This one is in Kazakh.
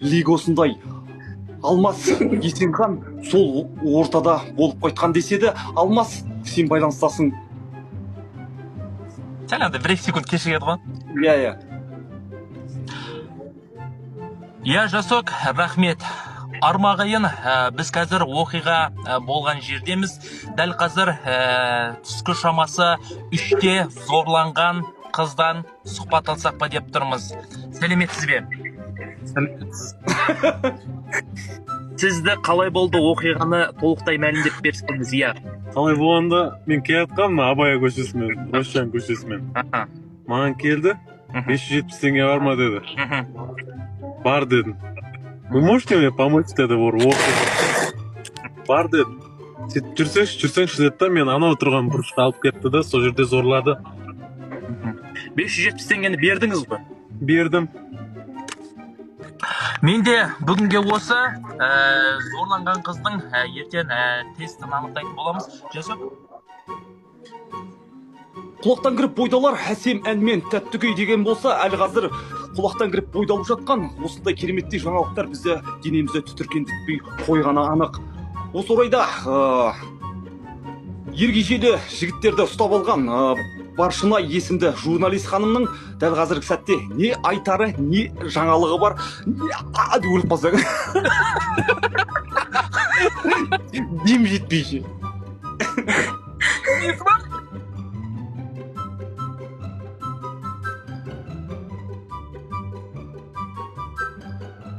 лигосындай Алмас Есенхан сол ортада болып қайтқан десе де, Алмас, сен байланыстасың. Сәл анда 1-2 секунд кешігеді ғой. Иә. Иә, Жасок, рахмет. Армағайын, біз қазір оқиға болған жердеміз. Дәл қазір түскі шамасы 3-те зорланған қыздан сұхбат алсақ па деп тұрмыз. Сәлеметсіз бе? Сізді қалай болды оқиғаны толықтай мәлімдеп берсеңіз, иә. Қалай болғанда мен келатқанмын Абай көшесімен, Росжан көшесімен. Маған келді, 570 теңге бар ма деді. Бар дедім. Вы можете мне помочь деді, бар дедім. Сен жүрсеңші деді да, мен анау тұрған бұрышқа алып кетті да, сол жерде зорлады. 570 теңгені бердіңіз бе? Бердім. Менде бүгінге осы зорланған қыздың ертең тестін анықтайтын боламыз. Жасок? Құлақтан кіріп бойдалар әсем әнмен тәттікей деген болса, әлі қазір құлақтан кіріп бойдалып жатқан осындай кереметтей жаңалықтар бізді денемізді түтіркендітпей қойғаны анық. Осы орайда ергежейлі жігіттерді ұстап алған Баршына есімді журналист ханымның дәл қазіргі сәтте не айтары, не жаңалығы бар, не деп өліп қалсаң. Дем жетпейші. Несма?